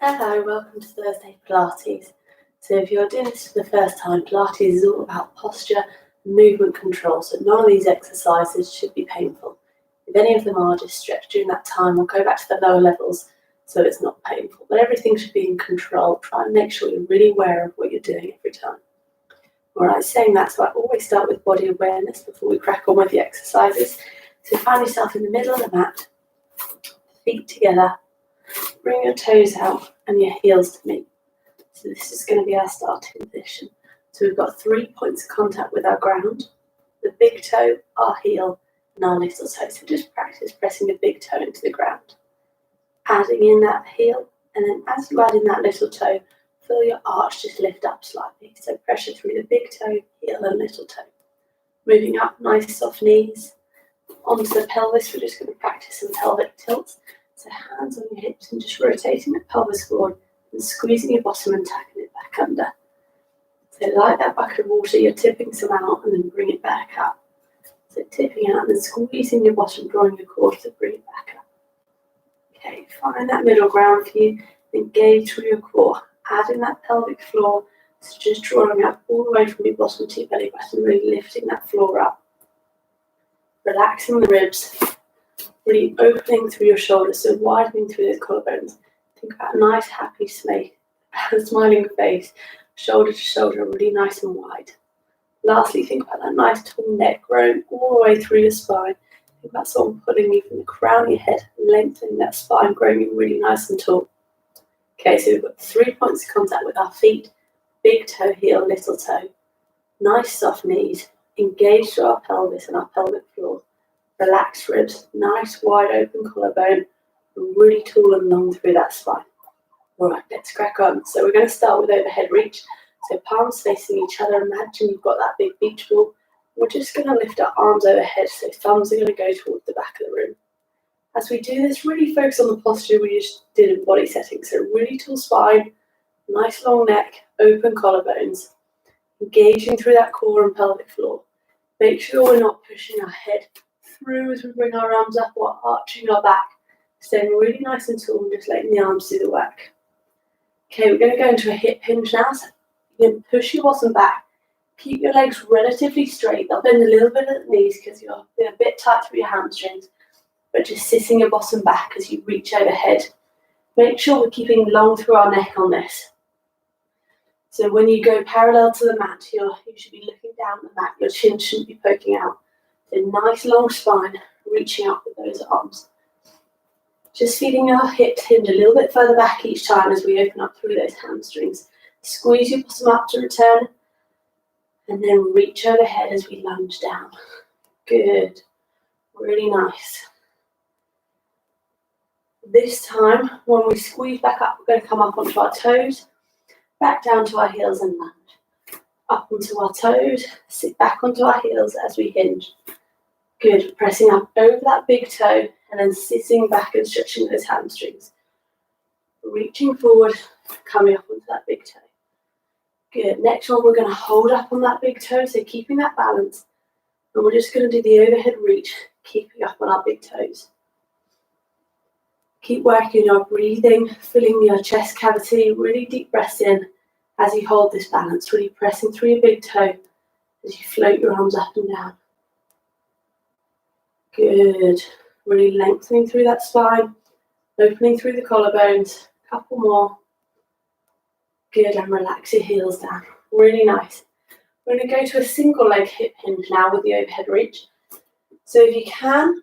Hello, welcome to Thursday Pilates. So if you're doing this for the first time, Pilates is all about posture and movement control, so none of these exercises should be painful. If any of them are, just stretch during that time or go back to the lower levels so it's not painful. But everything should be in control. Try and make sure you're really aware of what you're doing every time. Alright, saying that, so I always start with body awareness before we crack on with the exercises. So find yourself in the middle of the mat, feet together, bring your toes out and your heels to meet. So this is going to be our starting position. So we've got 3 points of contact with our ground, the big toe, our heel, and our little toe. So just practice pressing the big toe into the ground. Adding in that heel, and then as you add in that little toe, feel your arch just lift up slightly. So pressure through the big toe, heel, and little toe. Moving up, nice soft knees. Onto the pelvis, we're just going to practice some pelvic tilts. So hands on your hips and just rotating the pelvis forward and squeezing your bottom and tucking it back under. So like that bucket of water, you're tipping some out and then bring it back up. So tipping out and then squeezing your bottom, drawing your core to bring it back up. Okay, find that middle ground for you. Engage through your core, adding that pelvic floor. So just drawing up all the way from your bottom to your belly button, really lifting that floor up. Relaxing the ribs. Really opening through your shoulders, so widening through those collarbones. Think about a nice, happy, smiling face, shoulder to shoulder, really nice and wide. Lastly, think about that nice tall neck growing all the way through your spine. Think about someone pulling you from the crown of your head, lengthening that spine, growing really nice and tall. Okay, so we've got 3 points of contact with our feet, big toe, heel, little toe. Nice soft knees, engage through our pelvis and our pelvic floor. Relaxed ribs, nice wide open collarbone, and really tall and long through that spine. Alright, let's crack on. So we're going to start with overhead reach. So palms facing each other, imagine you've got that big beach ball. We're just going to lift our arms overhead, so thumbs are going to go towards the back of the room. As we do this, really focus on the posture we just did in body setting. So really tall spine, nice long neck, open collarbones, engaging through that core and pelvic floor. Make sure we're not pushing our head through as we bring our arms up or arching our back. Staying really nice and tall and just letting the arms do the work. Okay, we're going to go into a hip hinge now. So you can push your bottom back. Keep your legs relatively straight. They'll bend a little bit at the knees because you're a bit tight through your hamstrings. But just sitting your bottom back as you reach overhead. Make sure we're keeping long through our neck on this. So when you go parallel to the mat, you should be looking down at the mat. Your chin shouldn't be poking out. So nice long spine, reaching up with those arms. Just feeling our hips hinge a little bit further back each time as we open up through those hamstrings. Squeeze your bottom up to return, and then reach overhead as we lunge down. Good, really nice. This time, when we squeeze back up, we're going to come up onto our toes, back down to our heels and lunge. Up onto our toes, sit back onto our heels as we hinge. Good, pressing up over that big toe and then sitting back and stretching those hamstrings. Reaching forward, coming up onto that big toe. Good, next one we're going to hold up on that big toe, so keeping that balance. And we're just going to do the overhead reach, keeping up on our big toes. Keep working your breathing, filling your chest cavity, really deep breaths in as you hold this balance, really pressing through your big toe as you float your arms up and down. Good. Really lengthening through that spine, opening through the collarbones. Couple more. Good, and relax your heels down. Really nice. We're going to go to a single leg hip hinge now with the overhead reach. So if you can,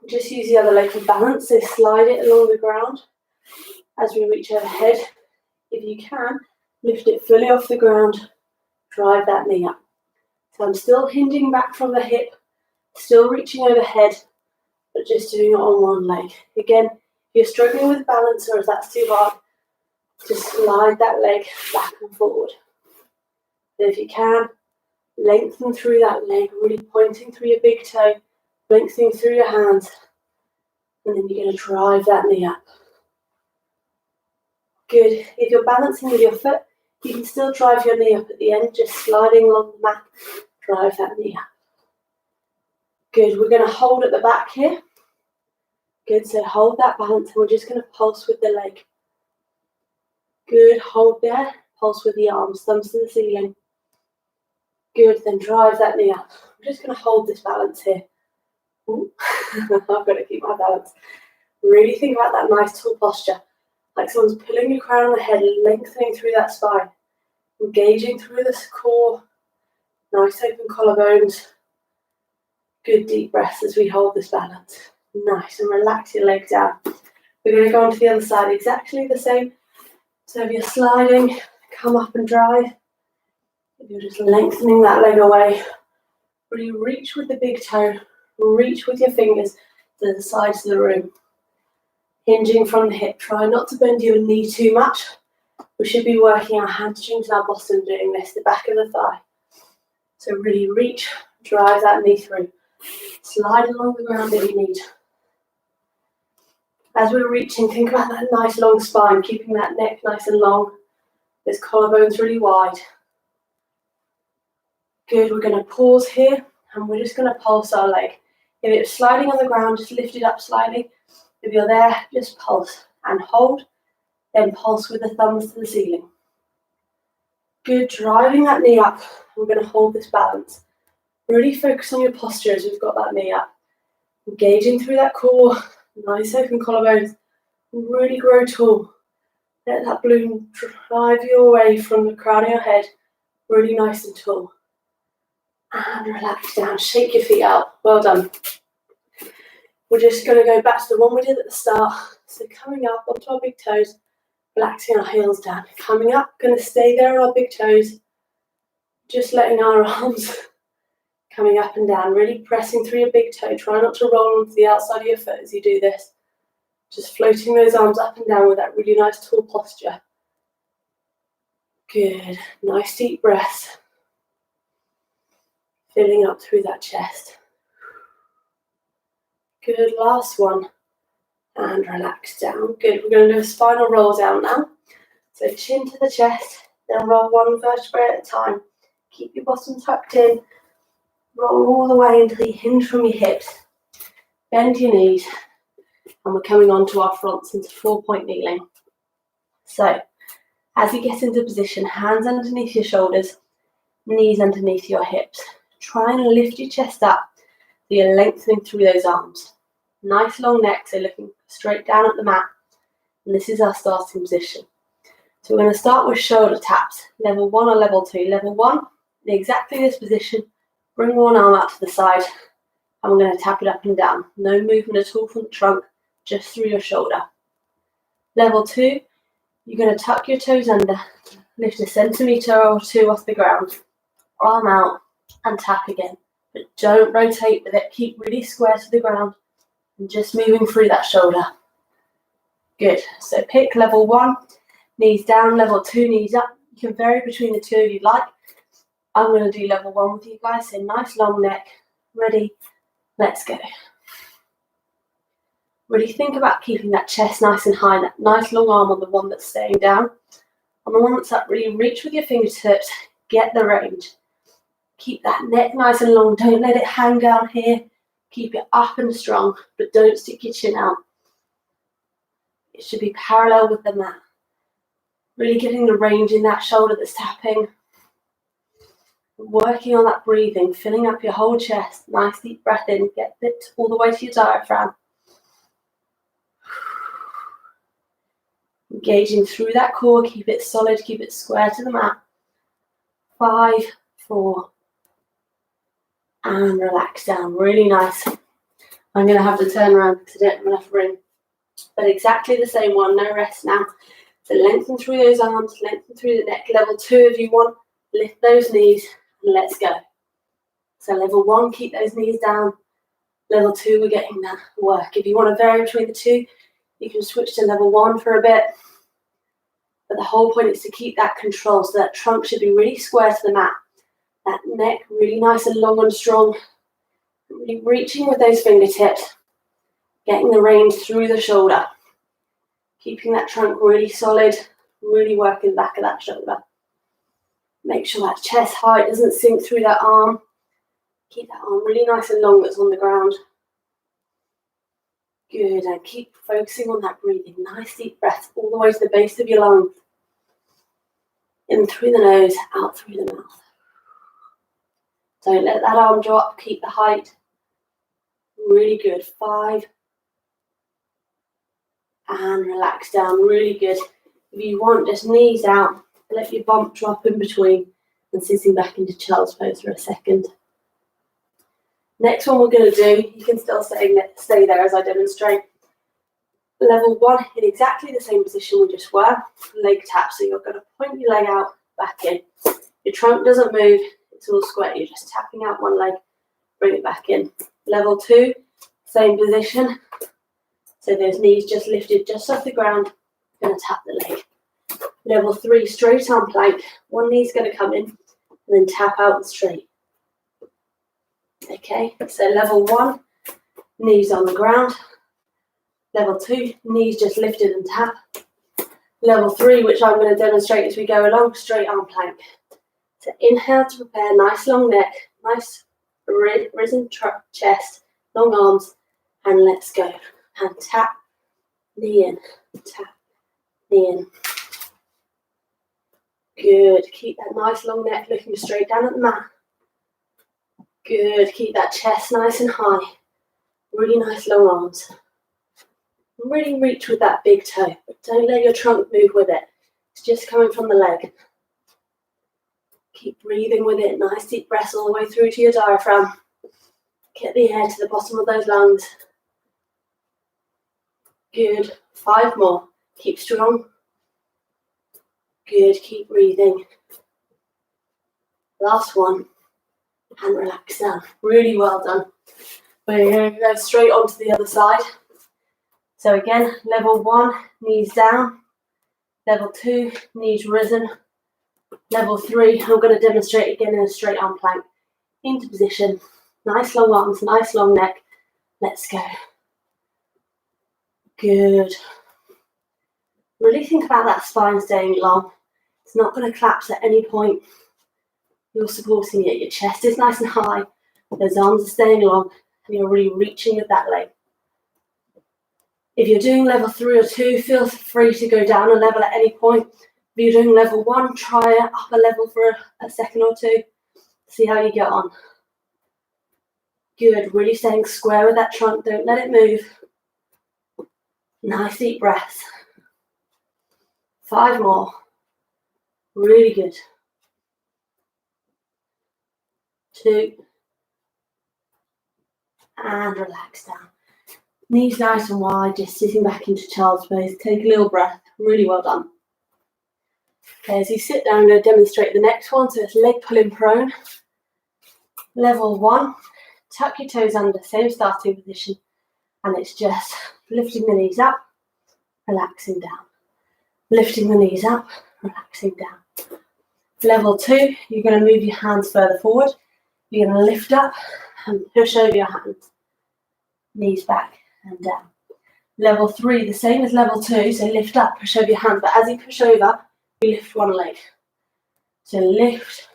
just use the other leg for balance. So slide it along the ground as we reach overhead. If you can, lift it fully off the ground. Drive that knee up. So I'm still hinging back from the hip. Still reaching overhead, but just doing it on one leg. Again, if you're struggling with balance or if that's too hard, just slide that leg back and forward. And if you can, lengthen through that leg, really pointing through your big toe, lengthening through your hands, and then you're going to drive that knee up. Good. If you're balancing with your foot, you can still drive your knee up at the end, just sliding along the mat, drive that knee up. Good, we're going to hold at the back here. Good, so hold that balance and we're just going to pulse with the leg. Good, hold there. Pulse with the arms, thumbs to the ceiling. Good, then drive that knee up. I'm just going to hold this balance here. Ooh. I've got to keep my balance. Really think about that nice tall posture. Like someone's pulling your crown of the head, lengthening through that spine. Engaging through this core. Nice open collarbones. Good deep breaths as we hold this balance. Nice, and relax your leg down. We're going to go on to the other side, exactly the same. So if you're sliding, come up and drive. If you're just lengthening that leg away, really reach with the big toe, reach with your fingers to the sides of the room. Hinging from the hip, try not to bend your knee too much. We should be working our hamstrings and our bottom doing this, the back of the thigh. So really reach, drive that knee through. Slide along the ground if you need. As we're reaching, think about that nice long spine, keeping that neck nice and long. Those collarbones really wide. Good, we're going to pause here and we're just going to pulse our leg. If it's sliding on the ground, just lift it up slightly. If you're there, just pulse and hold, then pulse with the thumbs to the ceiling. Good, driving that knee up. We're going to hold this balance. Really focus on your posture as we've got that knee up. Engaging through that core, nice open collarbones. Really grow tall. Let that balloon drive you away from the crown of your head. Really nice and tall. And relax down, shake your feet out. Well done. We're just going to go back to the one we did at the start. So coming up onto our big toes, relaxing our heels down. Coming up, going to stay there on our big toes. Just letting our arms coming up and down, really pressing through your big toe. Try not to roll onto the outside of your foot as you do this. Just floating those arms up and down with that really nice tall posture. Good, nice deep breaths. Filling up through that chest. Good, last one. And relax down. Good, we're going to do a spinal roll down now. So chin to the chest, then roll one vertebrae at a time. Keep your bottom tucked in. Roll all the way until you hinge from your hips. Bend your knees. And we're coming on to our fronts into 4-point kneeling. So, as you get into position, hands underneath your shoulders, knees underneath your hips. Try and lift your chest up so you're lengthening through those arms. Nice long neck, so looking straight down at the mat. And this is our starting position. So we're going to start with shoulder taps, level 1 or level 2. Level 1, in exactly this position, bring one arm out to the side, and we're going to tap it up and down. No movement at all from the trunk, just through your shoulder. Level 2, you're going to tuck your toes under, lift a centimetre or 2 off the ground, arm out, and tap again. But don't rotate with it, keep really square to the ground, and just moving through that shoulder. Good, so pick level 1, knees down, level 2, knees up. You can vary between the two if you'd like. I'm going to do level 1 with you guys, so nice long neck, ready, let's go. Really think about keeping that chest nice and high, that nice long arm on the one that's staying down. On the one that's up, really reach with your fingertips, get the range. Keep that neck nice and long, don't let it hang down here. Keep it up and strong, but don't stick your chin out. It should be parallel with the mat. Really getting the range in that shoulder that's tapping. Working on that breathing, filling up your whole chest. Nice deep breath in, get it all the way to your diaphragm. Engaging through that core, keep it solid, keep it square to the mat. 5, 4, and relax down, really nice. I'm going to have to turn around because I don't have enough room. But exactly the same one, no rest now. So lengthen through those arms, lengthen through the neck. Level 2 if you want, lift those knees and let's go. So level 1, keep those knees down. Level 2, we're getting that work. If you want to vary between the two, you can switch to level 1 for a bit. But the whole point is to keep that control, so that trunk should be really square to the mat. That neck really nice and long and strong. Really reaching with those fingertips. Getting the range through the shoulder. Keeping that trunk really solid. Really working the back of that shoulder. Make sure that chest height doesn't sink through that arm. Keep that arm really nice and long that's on the ground. Good, and keep focusing on that breathing. Nice deep breaths all the way to the base of your lungs. In through the nose, out through the mouth. Don't let that arm drop, keep the height. Really good. 5. And relax down, really good. If you want, just knees out, let your bump drop in between and sitting back into child's pose for a second. Next one we're going to do, you can still stay there as I demonstrate. Level 1 in exactly the same position we just were, leg tap. So you're going to point your leg out, back in. Your trunk doesn't move, it's all square. You're just tapping out one leg, bring it back in. Level 2, same position. So those knees just lifted just off the ground, going to tap the leg. Level 3, straight arm plank. One knee's going to come in and then tap out and straight. Okay, so level 1, knees on the ground. Level 2, knees just lifted and tap. Level 3, which I'm going to demonstrate as we go along, straight arm plank. So inhale to prepare, nice long neck, nice risen chest, long arms, and let's go. And tap, knee in, tap, knee in. Good, keep that nice long neck looking straight down at the mat. Good, keep that chest nice and high. Really nice long arms. Really reach with that big toe, but don't let your trunk move with it. It's just coming from the leg. Keep breathing with it, nice deep breaths all the way through to your diaphragm. Get the air to the bottom of those lungs. Good, 5 more. Keep strong. Good, keep breathing. Last one, and relax down. Really well done. We're going to go straight on to the other side. So again, level 1, knees down. Level 2, knees risen. Level 3, I'm going to demonstrate again in a straight arm plank. Into position. Nice long arms, nice long neck. Let's go. Good. Really think about that spine staying long. It's not going to collapse at any point. You're supporting it. Your chest is nice and high. Those arms are staying long. And you're really reaching with that leg. If you're doing level 3 or 2, feel free to go down a level at any point. If you're doing level 1, try up a level for a second or 2. See how you get on. Good. Really staying square with that trunk. Don't let it move. Nice deep breaths. 5 more. Really good. 2. And relax down. Knees nice and wide, just sitting back into child's pose. Take a little breath. Really well done. Okay, as you sit down, I'm going to demonstrate the next one. So it's leg pulling prone. Level 1. Tuck your toes under, same starting position. And it's just lifting the knees up, relaxing down. Lifting the knees up, relaxing down. Level 2, you're going to move your hands further forward. You're going to lift up and push over your hands. Knees back and down. Level 3, the same as level 2, so lift up, push over your hands. But as you push over, you lift one leg. So lift,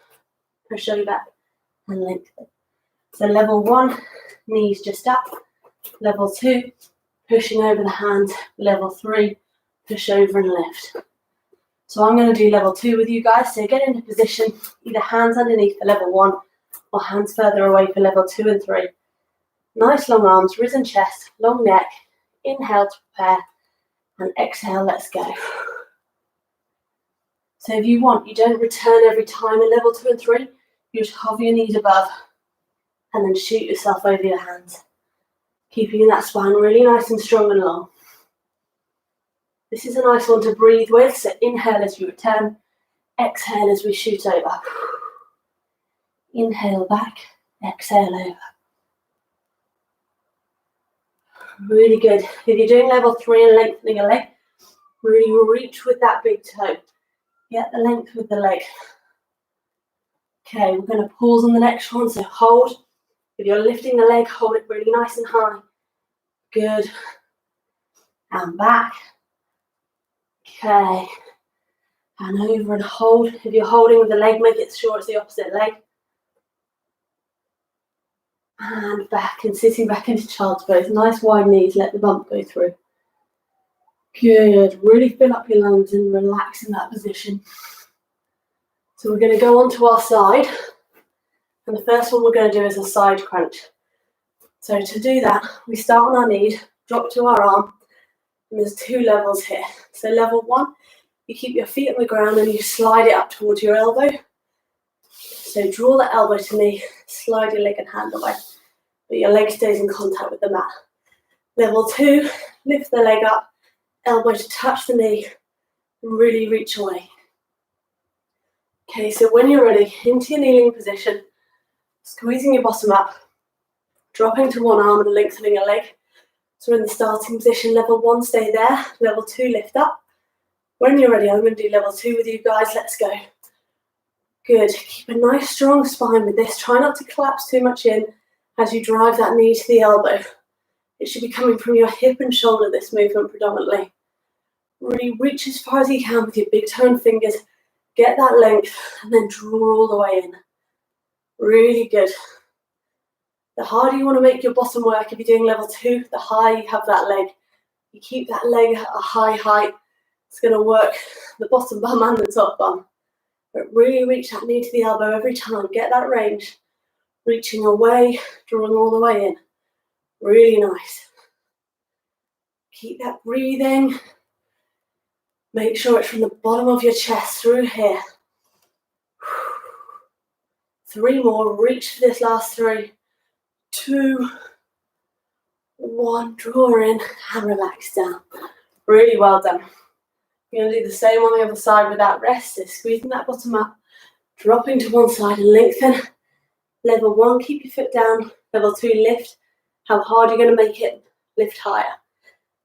push over, and lengthen. So level 1, knees just up. Level 2, pushing over the hands. Level 3, push over and lift. So I'm going to do level 2 with you guys. So get into position, either hands underneath for level 1 or hands further away for level 2 and 3. Nice long arms, risen chest, long neck. Inhale to prepare and exhale, let's go. So if you want, you don't return every time in level 2 and 3. You just hover your knees above and then shoot yourself over your hands. Keeping that spine really nice and strong and long. This is a nice one to breathe with, so inhale as you return, exhale as we shoot over. Inhale back, exhale over. Really good. If you're doing level 3 and lengthening a leg, really reach with that big toe. Get the length with the leg. Okay, we're going to pause on the next one, so hold. If you're lifting the leg, hold it really nice and high. Good. And back. Okay. And over and hold. If you're holding with the leg, make it sure it's the opposite leg. And back and sitting back into child's pose. Nice wide knees, let the bump go through. Good. Really fill up your lungs and relax in that position. So we're going to go onto our side, and the first one we're going to do is a side crunch. So to do that, we start on our knees, drop to our arm, and there's 2 levels here. So level 1, you keep your feet on the ground and you slide it up towards your elbow. So draw the elbow to knee, slide your leg and hand away, but your leg stays in contact with the mat. Level 2, lift the leg up, elbow to touch the knee, and really reach away. Okay, so when you're ready, into your kneeling position, squeezing your bottom up, dropping to one arm and lengthening a leg. So we're in the starting position, level 1, stay there. Level 2, lift up. When you're ready, I'm going to do level 2 with you guys. Let's go. Good. Keep a nice strong spine with this. Try not to collapse too much in as you drive that knee to the elbow. It should be coming from your hip and shoulder, this movement predominantly. Really reach as far as you can with your big toe and fingers. Get that length and then draw all the way in. Really good. The harder you want to make your bottom work, if you're doing level 2, the higher you have that leg. You keep that leg at a high height, it's going to work the bottom bum and the top bum. But really reach that knee to the elbow every time. Get that range. Reaching away, drawing all the way in. Really nice. Keep that breathing. Make sure it's from the bottom of your chest through here. 3 more. Reach for this last 3. 2, 1, draw in and relax down. Really well done. You're going to do the same on the other side with that rest. So squeezing that bottom up, dropping to one side and lengthen. Level 1, keep your foot down. Level 2, lift. How hard you're going to make it, lift higher.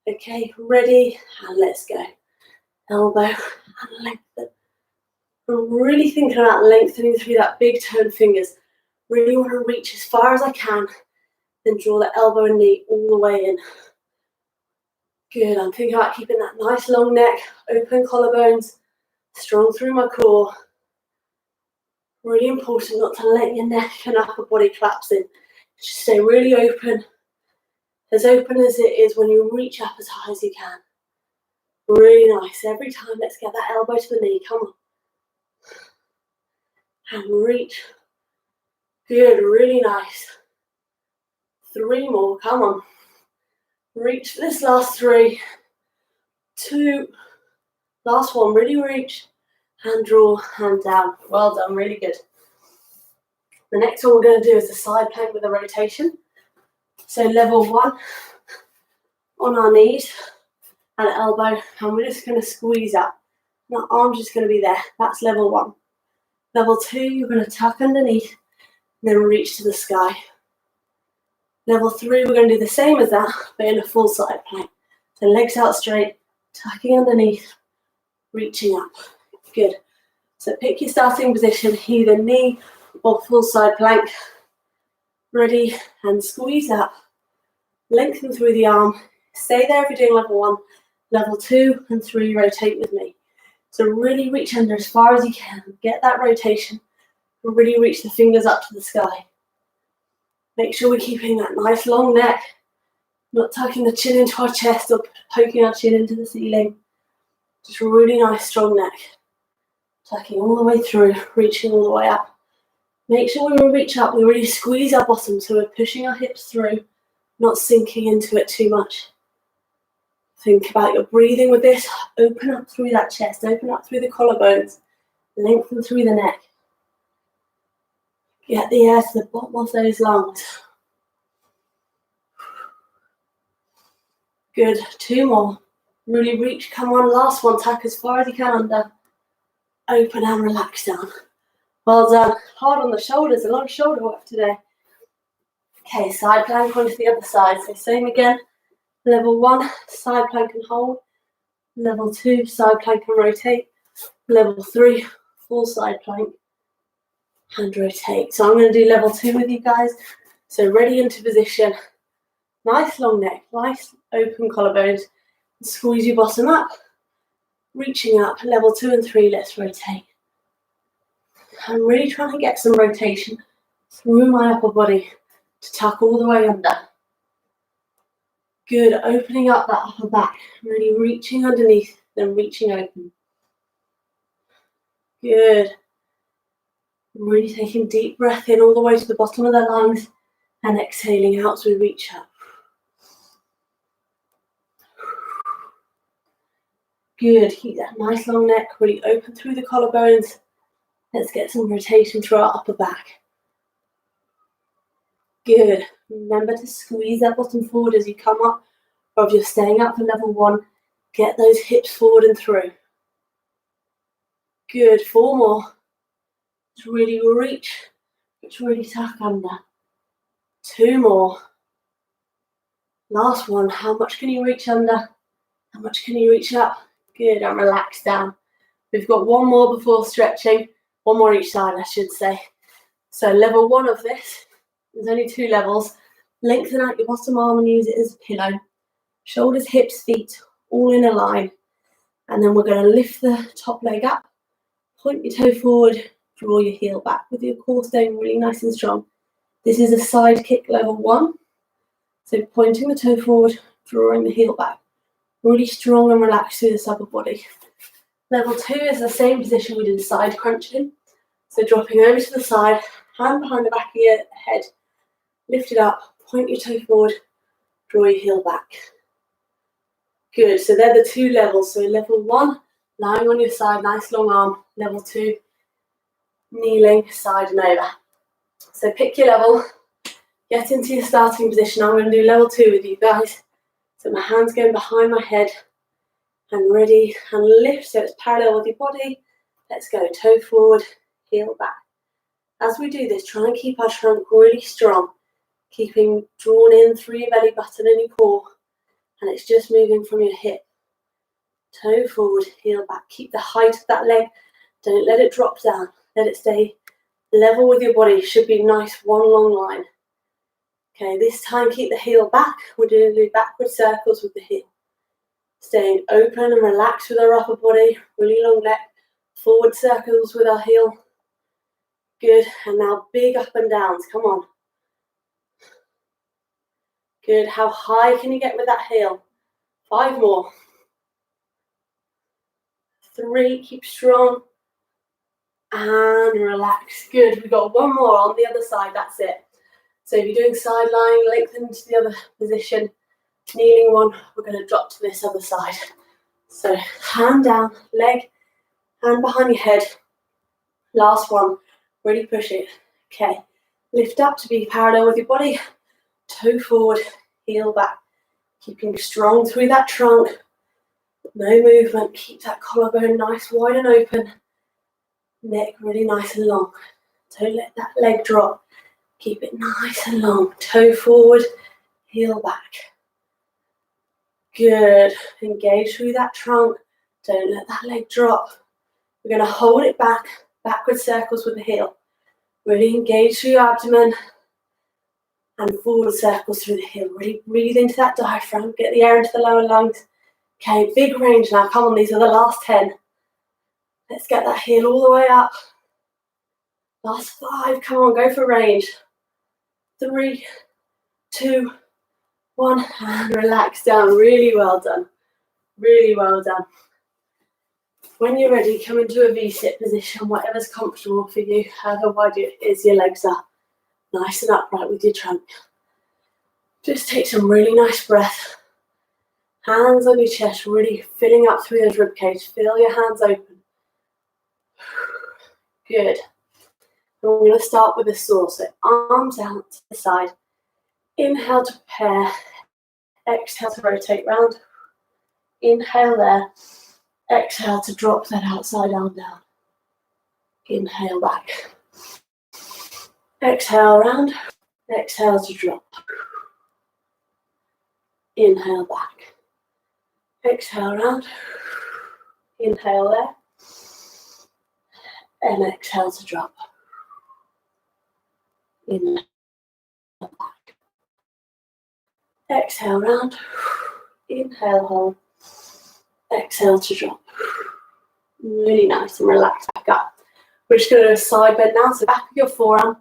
Okay, ready, and let's go. Elbow and lengthen. I'm really thinking about lengthening through that big toe and fingers. Really want to reach as far as I can, then draw the elbow and knee all the way in. Good, I'm thinking about keeping that nice long neck, open collarbones, strong through my core. Really important not to let your neck and upper body collapse in. Just stay really open as it is when you reach up as high as you can. Really nice. Every time, let's get that elbow to the knee, come on. And reach. Good, really nice. 3 more, come on. Reach for this last 3, 2, last 1, really reach, and draw, hand down. Well done, really good. The next one we're going to do is a side plank with a rotation. So level 1, on our knees, and elbow, and we're just going to squeeze up. And our arm's just going to be there, that's level 1. Level 2, you're going to tuck underneath, and then reach to the sky. Level 3, we're going to do the same as that, but in a full side plank. So legs out straight, tucking underneath, reaching up. Good. So pick your starting position, either knee or full side plank. Ready, and squeeze up. Lengthen through the arm. Stay there if you're doing level 1. Level 2 and 3, rotate with me. So really reach under as far as you can. Get that rotation. And really reach the fingers up to the sky. Make sure we're keeping that nice long neck, not tucking the chin into our chest or poking our chin into the ceiling. Just a really nice strong neck. Tucking all the way through, reaching all the way up. Make sure when we reach up, we really squeeze our bottom so we're pushing our hips through, not sinking into it too much. Think about your breathing with this. Open up through that chest, open up through the collarbones, lengthen through the neck. Get the air to the bottom of those lungs. Good, 2 more. Really reach, come on, last one, tuck as far as you can under. Open and relax down. Well done. Hard on the shoulders, a lot of shoulder work today. Okay, side plank onto the other side. So same again. Level 1, side plank and hold. Level 2, side plank and rotate. Level 3, full side plank and rotate. So I'm going to do level 2 with you guys. So ready into position. Nice long neck, nice open collarbones. Squeeze your bottom up. Reaching up, level 2 and 3, let's rotate. I'm really trying to get some rotation through my upper body to tuck all the way under. Good, opening up that upper back, really reaching underneath, then reaching open. Good. Really taking deep breath in all the way to the bottom of the lungs and exhaling out as we reach up. Good, keep that nice long neck really open through the collarbones. Let's get some rotation through our upper back. Good, remember to squeeze that bottom forward as you come up, or if you're staying up for level 1, get those hips forward and through. Good, 4 more. Just really reach, really tuck under. 2 more. Last one, how much can you reach under? How much can you reach up? Good, and relax down. We've got 1 more before stretching, 1 more each side I should say. So level 1 of this, there's only 2 levels. Lengthen out your bottom arm and use it as a pillow. Shoulders, hips, feet, all in a line. And then we're going to lift the top leg up, point your toe forward, draw your heel back with your core staying really nice and strong. This is a side kick level 1. So pointing the toe forward, drawing the heel back. Really strong and relaxed through this upper body. Level 2 is the same position we did side crunching. So dropping over to the side, hand behind the back of your head, lift it up, point your toe forward, draw your heel back. Good, so they're the 2 levels. So level 1, lying on your side, nice long arm. Level 2, kneeling, side and over. So pick your level, get into your starting position. I'm going to do level 2 with you guys. So my hand's going behind my head, and ready, and lift so it's parallel with your body. Let's go, toe forward, heel back. As we do this, try and keep our trunk really strong, keeping drawn in through your belly button and your core, and it's just moving from your hip. Toe forward, heel back. Keep the height of that leg. Don't let it drop down. Let it stay level with your body. Should be nice, 1 long line. Okay, this time keep the heel back. We're going to do backward circles with the heel. Staying open and relaxed with our upper body. Really long neck. Forward circles with our heel. Good, and now big up and downs. Come on. Good, how high can you get with that heel? 5 more. 3, keep strong. And relax. Good, we've got 1 more on the other side, that's it. So if you're doing side lying, lengthen to the other position. Kneeling one, we're going to drop to this other side. So hand down, leg, hand behind your head. Last one, really push it. Okay, lift up to be parallel with your body. Toe forward, heel back. Keeping strong through that trunk. No movement, keep that collarbone nice, wide and open. Neck really nice and long. Don't let that leg drop. Keep it nice and long. Toe forward, heel back. Good. Engage through that trunk. Don't let that leg drop. We're going to hold it back. Backward circles with the heel. Really engage through your abdomen. And forward circles through the heel. Really breathe into that diaphragm. Get the air into the lower lungs. Okay, big range now. Come on, these are the last 10. Let's get that heel all the way up. Last 5. Come on, go for range. 3, 2, 1, and relax down. Really well done. Really well done. When you're ready, come into a V-sit position, whatever's comfortable for you, however wide it is, your legs are nice and upright with your trunk. Just take some really nice breath. Hands on your chest, really filling up through those ribcage. Feel your hands open. Good. And we're going to start with a saw, so arms out to the side. Inhale to prepare. Exhale to rotate round. Inhale there. Exhale to drop that outside arm down. Inhale back. Exhale round. Exhale to drop. Inhale back. Exhale round. Inhale there. And exhale to drop. Inhale back. Exhale round. Inhale hold. Exhale to drop. Really nice and relaxed back up. We're just going to do a side bend now. So back of your forearm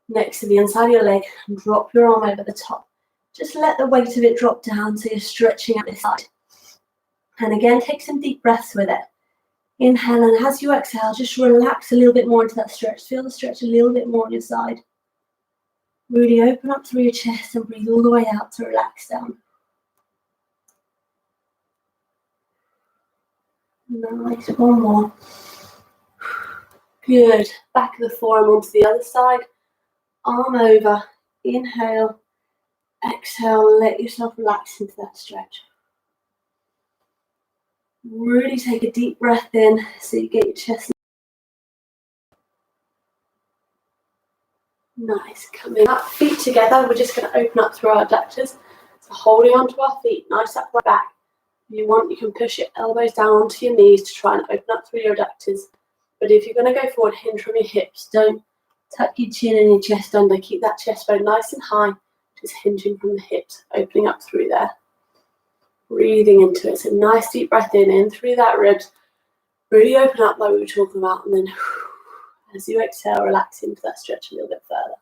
next to the inside of your leg and drop your arm over the top. Just let the weight of it drop down so you're stretching at this side. And again, take some deep breaths with it. Inhale, and as you exhale, just relax a little bit more into that stretch. Feel the stretch a little bit more on your side. Really open up through your chest and breathe all the way out to relax down. Nice, one more. Good. Back of the forearm onto the other side. Arm over. Inhale. Exhale. Let yourself relax into that stretch. Really take a deep breath in so you get your chest. Nice. Coming up, feet together. We're just going to open up through our adductors. So holding onto our feet, nice upright back. If you want, you can push your elbows down onto your knees to try and open up through your adductors. But if you're going to go forward, hinge from your hips. Don't tuck your chin and your chest under. Keep that chest bone nice and high. Just hinging from the hips, opening up through there. Breathing into it. So nice deep breath in through that ribs. Really open up like we were talking about. And then as you exhale, relax into that stretch a little bit further.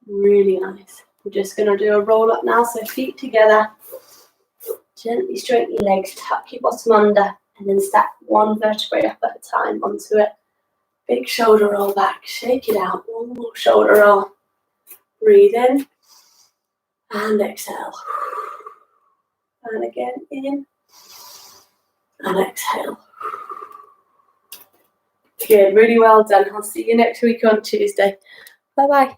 Really nice. We're just going to do a roll up now. So feet together. Gently straighten your legs. Tuck your bottom under. And then stack one vertebrae up at a time onto it. Big shoulder roll back, shake it out, one more shoulder roll. Breathe in and exhale. And again, in and exhale. Good, really well done. I'll see you next week on Tuesday. Bye-bye.